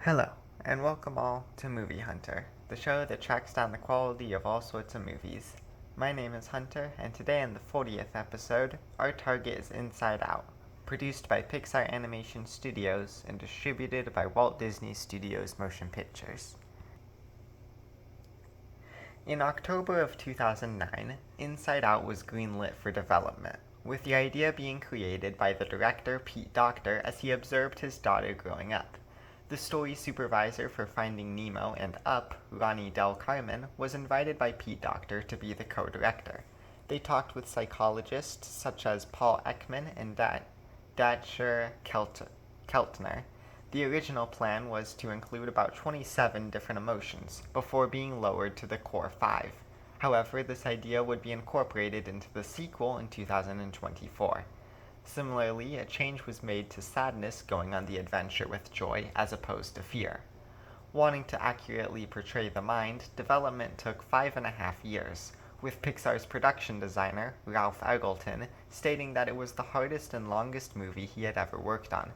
Hello, and welcome all to Movie Hunter, the show that tracks down the quality of all sorts of movies. My name is Hunter, and today in the 40th episode, our target is Inside Out, produced by Pixar Animation Studios and distributed by Walt Disney Studios Motion Pictures. In October of 2009, Inside Out was greenlit for development, with the idea being created by the director Pete Docter as he observed his daughter growing up. The story supervisor for Finding Nemo and Up, Ronnie Del Carmen, was invited by Pete Docter to be the co-director. They talked with psychologists such as Paul Ekman and Dacher Keltner. The original plan was to include about 27 different emotions, before being lowered to the core 5. However, this idea would be incorporated into the sequel in 2024. Similarly, a change was made to sadness going on the adventure with joy as opposed to fear. Wanting to accurately portray the mind, development took 5.5 years, with Pixar's production designer, Ralph Eggleton, stating that it was the hardest and longest movie he had ever worked on.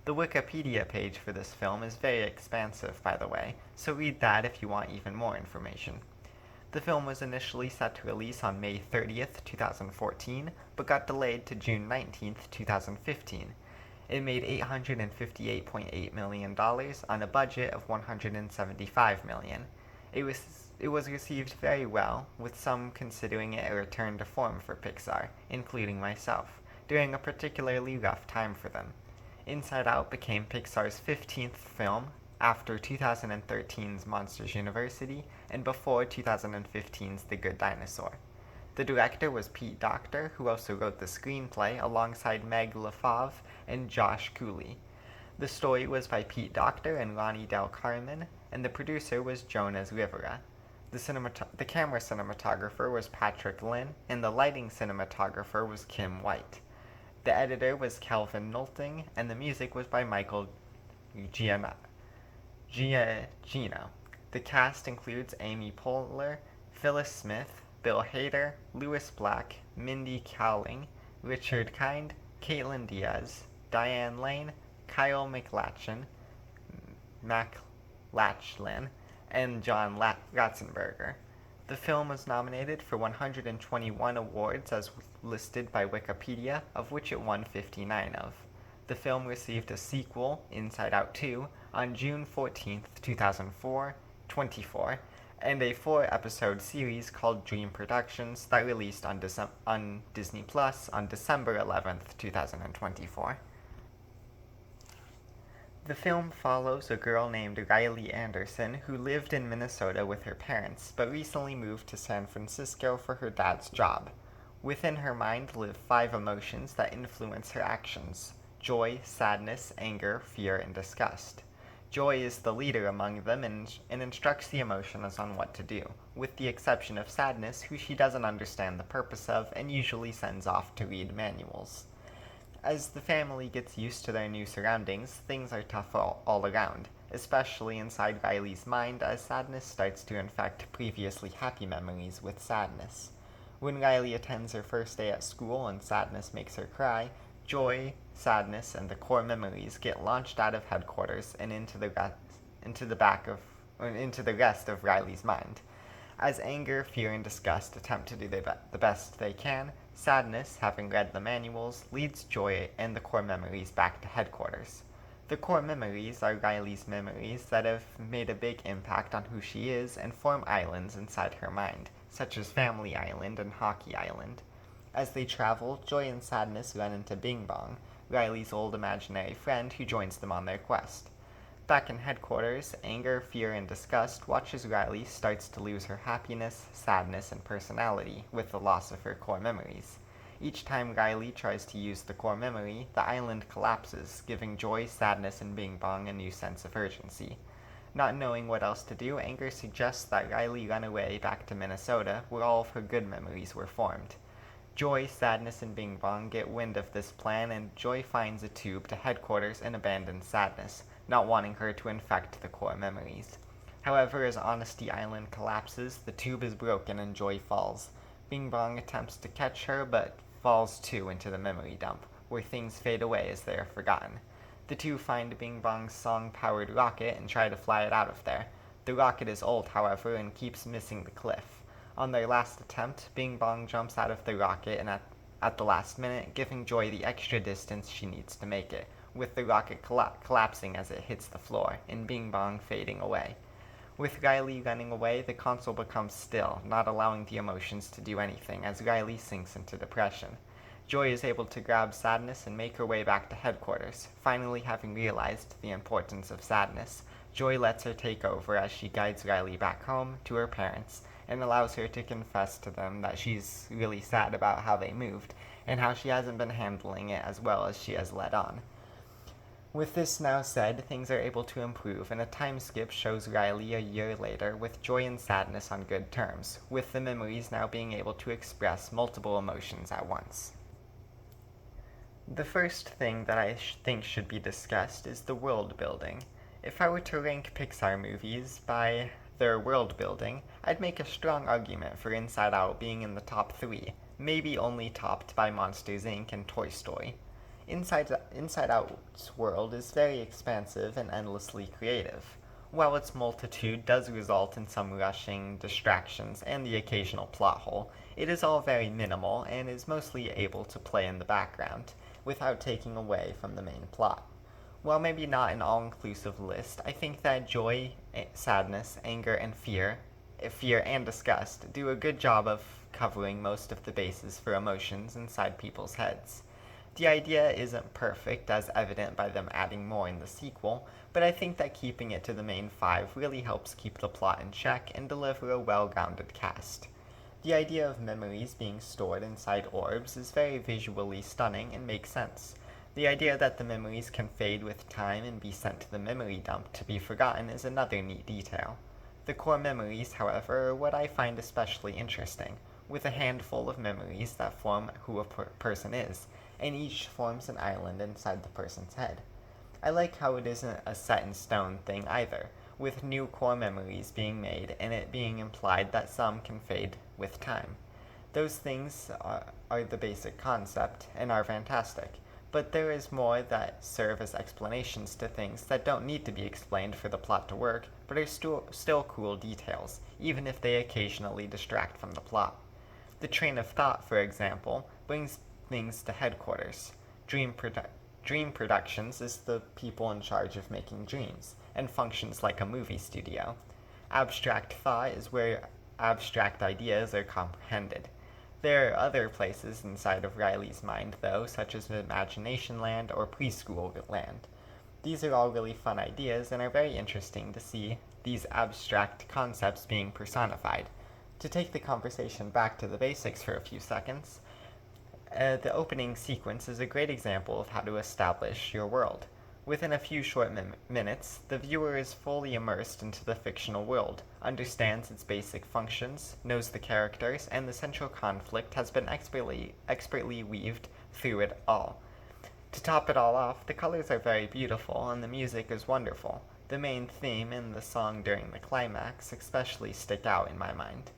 The Wikipedia page for this film is very expansive, by the way, so read that if you want even more information. The film was initially set to release on May 30th, 2014, but got delayed to June 19th, 2015. It made $858.8 million on a budget of $175 million. It was received very well, with some considering it a return to form for Pixar, including myself, during a particularly rough time for them. Inside Out became Pixar's 15th film, after 2013's Monsters University and before 2015's The Good Dinosaur. The director was Pete Docter, who also wrote the screenplay alongside Meg LaFave and Josh Cooley. The story was by Pete Docter and Ronnie Del Carmen, and the producer was Jonas Rivera. The camera cinematographer was Patrick Lynn, and the lighting cinematographer was Kim White. The editor was Kelvin Nolting, and the music was by Michael Giacchino. The cast includes Amy Poehler, Phyllis Smith, Bill Hader, Louis Black, Mindy Kaling, Richard Kind, Caitlin Diaz, Diane Lane, Kyle MacLachlan, and John Ratzenberger. The film was nominated for 121 awards as listed by Wikipedia, of which it won 59 of. The film received a sequel, Inside Out 2, on June 14, 2024, and a 4-episode series called Dream Productions that released on Disney Plus on December 11, 2024. The film follows a girl named Riley Anderson who lived in Minnesota with her parents, but recently moved to San Francisco for her dad's job. Within her mind live 5 emotions that influence her actions: joy, sadness, anger, fear, and disgust. Joy is the leader among them and instructs the emotions on what to do, with the exception of sadness, who she doesn't understand the purpose of and usually sends off to read manuals. As the family gets used to their new surroundings, things are tough all around, especially inside Riley's mind as sadness starts to infect previously happy memories with sadness. When Riley attends her first day at school and sadness makes her cry, joy, sadness, and the core memories get launched out of headquarters and into the rest of Riley's mind. As anger, fear, and disgust attempt to do the best they can, sadness, having read the manuals, leads joy and the core memories back to headquarters. The core memories are Riley's memories that have made a big impact on who she is and form islands inside her mind, such as Family Island and Hockey Island. As they travel, joy and sadness run into Bong, Riley's old imaginary friend who joins them on their quest. Back in headquarters, anger, fear, and disgust watch as Riley starts to lose her happiness, sadness, and personality with the loss of her core memories. Each time Riley tries to use the core memory, the island collapses, giving joy, sadness, and Bong a new sense of urgency. Not knowing what else to do, anger suggests that Riley run away back to Minnesota, where all of her good memories were formed. Joy, sadness, and Bong get wind of this plan, and Joy finds a tube to headquarters and abandons sadness, not wanting her to infect the core memories. However, as Honesty Island collapses, the tube is broken and Joy falls. Bong attempts to catch her, but falls too into the memory dump, where things fade away as they are forgotten. The two find Bing Bong's song-powered rocket and try to fly it out of there. The rocket is old, however, and keeps missing the cliff. On their last attempt, Bing Bong jumps out of the rocket and at the last minute, giving Joy the extra distance she needs to make it, with the rocket collapsing as it hits the floor, and Bing Bong fading away. With Riley running away, the console becomes still, not allowing the emotions to do anything, as Riley sinks into depression. Joy is able to grab Sadness and make her way back to headquarters. Finally having realized the importance of Sadness, Joy lets her take over as she guides Riley back home to her parents and allows her to confess to them that she's really sad about how they moved and how she hasn't been handling it as well as she has let on. With this now said, things are able to improve, and a time skip shows Riley a year later with Joy and Sadness on good terms, with the memories now being able to express multiple emotions at once. The first thing that I think should be discussed is the world building. If I were to rank Pixar movies by their world building, I'd make a strong argument for Inside Out being in the top 3, maybe only topped by Monsters, Inc. and Toy Story. Inside Out's world is very expansive and endlessly creative. While its multitude does result in some rushing distractions and the occasional plot hole, it is all very minimal and is mostly able to play in the background, without taking away from the main plot. While maybe not an all-inclusive list, I think that joy, sadness, anger, and fear and disgust do a good job of covering most of the bases for emotions inside people's heads. The idea isn't perfect, as evident by them adding more in the sequel, but I think that keeping it to the main 5 really helps keep the plot in check and deliver a well-rounded cast. The idea of memories being stored inside orbs is very visually stunning and makes sense. The idea that the memories can fade with time and be sent to the memory dump to be forgotten is another neat detail. The core memories, however, are what I find especially interesting, with a handful of memories that form who a person is, and each forms an island inside the person's head. I like how it isn't a set-in-stone thing either, with new core memories being made and it being implied that some can fade with time. Those things are the basic concept and are fantastic, but there is more that serve as explanations to things that don't need to be explained for the plot to work, but are still cool details, even if they occasionally distract from the plot. The train of thought, for example, brings things to headquarters. Dream Productions is the people in charge of making dreams, and functions like a movie studio. Abstract thought is where abstract ideas are comprehended. There are other places inside of Riley's mind, though, such as Imagination Land or Preschool Land. These are all really fun ideas and are very interesting to see these abstract concepts being personified. To take the conversation back to the basics for a few seconds, the opening sequence is a great example of how to establish your world. Within a few short minutes, the viewer is fully immersed into the fictional world, understands its basic functions, knows the characters, and the central conflict has been expertly weaved through it all. To top it all off, the colors are very beautiful and the music is wonderful. The main theme and the song during the climax especially stick out in my mind.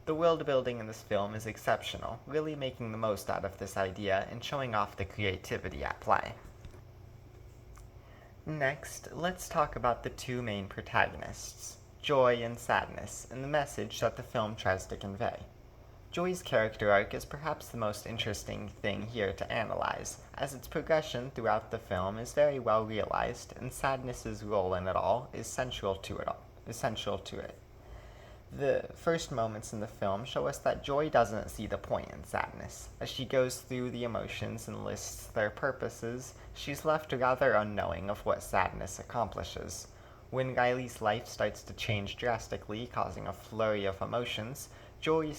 The world building in this film is exceptional, really making the most out of this idea and showing off the creativity at play. Next, let's talk about the two main protagonists, Joy and Sadness, and the message that the film tries to convey. Joy's character arc is perhaps the most interesting thing here to analyze, as its progression throughout the film is very well realized, and Sadness's role in it all is essential to it. The first moments in the film show us that Joy doesn't see the point in sadness. As she goes through the emotions and lists their purposes, she's left rather unknowing of what sadness accomplishes. When Riley's life starts to change drastically, causing a flurry of emotions, Joy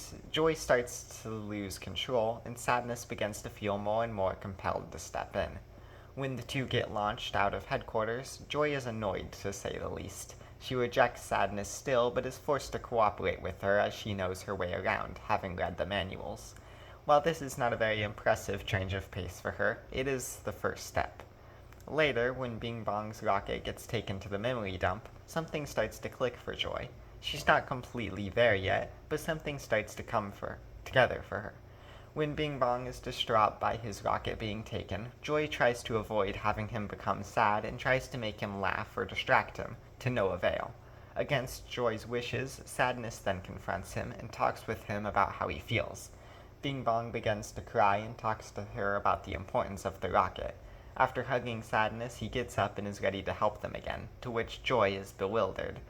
starts to lose control, and Sadness begins to feel more and more compelled to step in. When the two get launched out of headquarters, Joy is annoyed, to say the least. She rejects Sadness still, but is forced to cooperate with her as she knows her way around, having read the manuals. While this is not a very impressive change of pace for her, it is the first step. Later, when Bing Bong's rocket gets taken to the memory dump, something starts to click for Joy. She's not completely there yet, but something starts to come together for her. When Bing Bong is distraught by his rocket being taken, Joy tries to avoid having him become sad and tries to make him laugh or distract him, to no avail. Against Joy's wishes, Sadness then confronts him and talks with him about how he feels. Bing Bong begins to cry and talks to her about the importance of the rocket. After hugging Sadness, he gets up and is ready to help them again, to which Joy is bewildered.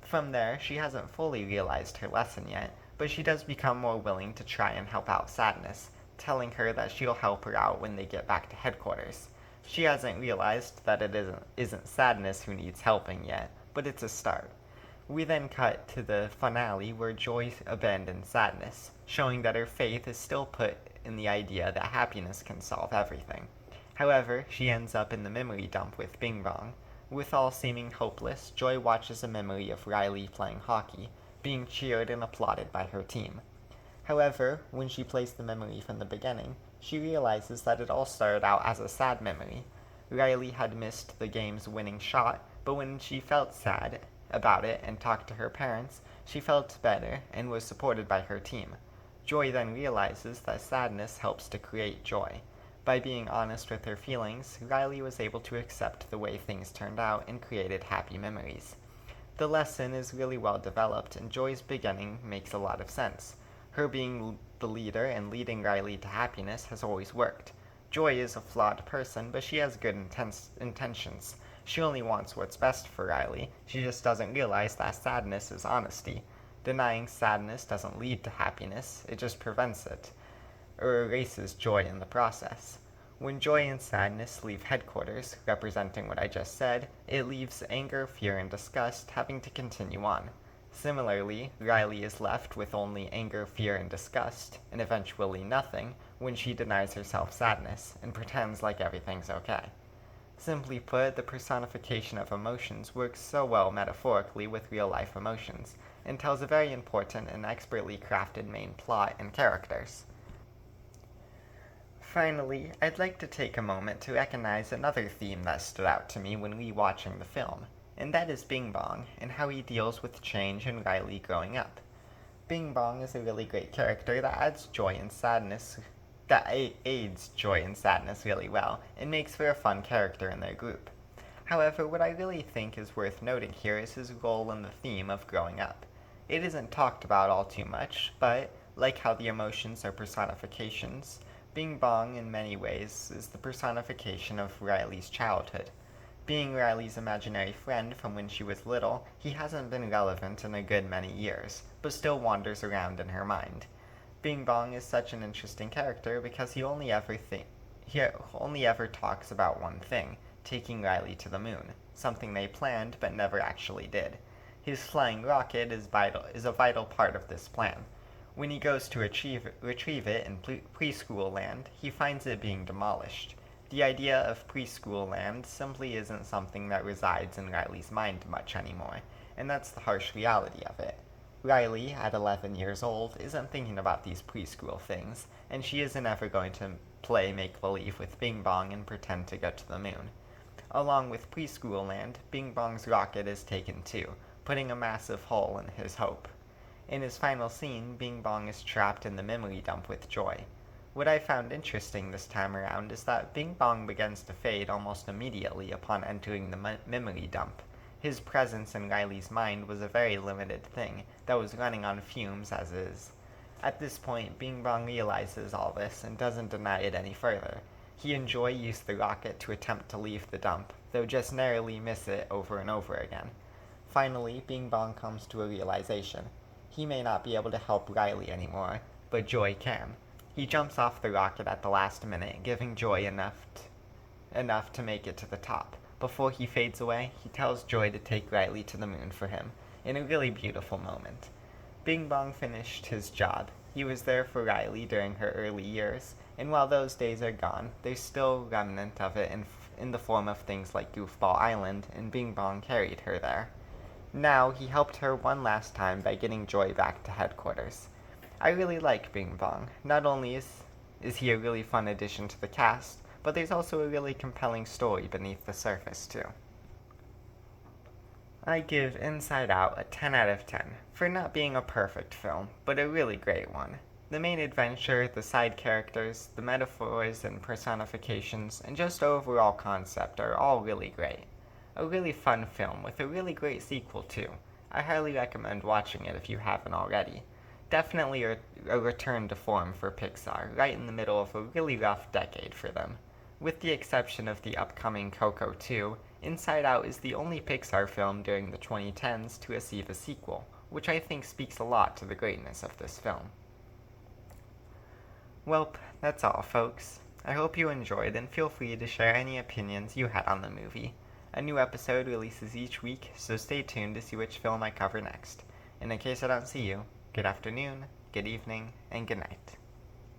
From there, she hasn't fully realized her lesson yet, but she does become more willing to try and help out Sadness, telling her that she'll help her out when they get back to headquarters. She hasn't realized that it isn't Sadness who needs helping yet, but it's a start. We then cut to the finale where Joy abandons Sadness, showing that her faith is still put in the idea that happiness can solve everything. However, she ends up in the memory dump with Bing Bong. With all seeming hopeless, Joy watches a memory of Riley playing hockey, being cheered and applauded by her team. However, when she plays the memory from the beginning, she realizes that it all started out as a sad memory. Riley had missed the game's winning shot, but when she felt sad about it and talked to her parents, she felt better and was supported by her team. Joy then realizes that sadness helps to create joy. By being honest with her feelings, Riley was able to accept the way things turned out and created happy memories. The lesson is really well developed, and Joy's beginning makes a lot of sense. Her being the leader and leading Riley to happiness has always worked. Joy is a flawed person, but she has good intentions. She only wants what's best for Riley. She just doesn't realize that sadness is honesty. Denying sadness doesn't lead to happiness, it just prevents it, or erases joy in the process. When Joy and Sadness leave headquarters, representing what I just said, it leaves anger, fear, and disgust having to continue on. Similarly, Riley is left with only anger, fear, and disgust, and eventually nothing, when she denies herself sadness and pretends like everything's okay. Simply put, the personification of emotions works so well metaphorically with real-life emotions, and tells a very important and expertly crafted main plot and characters. Finally, I'd like to take a moment to recognize another theme that stood out to me when rewatching the film, and that is Bing Bong, and how he deals with change in Riley growing up. Bing Bong is a really great character that aids joy and sadness really well, and makes for a fun character in their group. However, what I really think is worth noting here is his role in the theme of growing up. It isn't talked about all too much, but, like how the emotions are personifications, Bing Bong, in many ways, is the personification of Riley's childhood. Being Riley's imaginary friend from when she was little, he hasn't been relevant in a good many years, but still wanders around in her mind. Bing Bong is such an interesting character because he only ever talks about one thing, taking Riley to the moon, something they planned but never actually did. His flying rocket is a vital part of this plan. When he goes to retrieve it in preschool land, he finds it being demolished. The idea of preschool land simply isn't something that resides in Riley's mind much anymore, and that's the harsh reality of it. Riley, at 11 years old, isn't thinking about these preschool things, and she isn't ever going to play make-believe with Bing Bong and pretend to go to the moon. Along with preschool land, Bing Bong's rocket is taken too, putting a massive hole in his hope. In his final scene, Bing Bong is trapped in the memory dump with Joy. What I found interesting this time around is that Bing Bong begins to fade almost immediately upon entering the memory dump. His presence in Riley's mind was a very limited thing that was running on fumes as is. At this point, Bing Bong realizes all this and doesn't deny it any further. He and Joy use the rocket to attempt to leave the dump, though just narrowly miss it over and over again. Finally, Bing Bong comes to a realization. He may not be able to help Riley anymore, but Joy can. He jumps off the rocket at the last minute, giving Joy enough to make it to the top. Before he fades away, he tells Joy to take Riley to the moon for him, in a really beautiful moment. Bing Bong finished his job. He was there for Riley during her early years, and while those days are gone, there's still a remnant of it in the form of things like Goofball Island, and Bing Bong carried her there. Now, he helped her one last time by getting Joy back to headquarters. I really like Bing Bong. Not only is he a really fun addition to the cast, but there's also a really compelling story beneath the surface, too. I give Inside Out a 10 out of 10, for not being a perfect film, but a really great one. The main adventure, the side characters, the metaphors and personifications, and just overall concept are all really great. A really fun film with a really great sequel too. I highly recommend watching it if you haven't already. Definitely a return to form for Pixar, right in the middle of a really rough decade for them. With the exception of the upcoming Coco 2, Inside Out is the only Pixar film during the 2010s to receive a sequel, which I think speaks a lot to the greatness of this film. Well, that's all, folks. I hope you enjoyed and feel free to share any opinions you had on the movie. A new episode releases each week, so stay tuned to see which film I cover next. And in case I don't see you, good afternoon, good evening, and good night.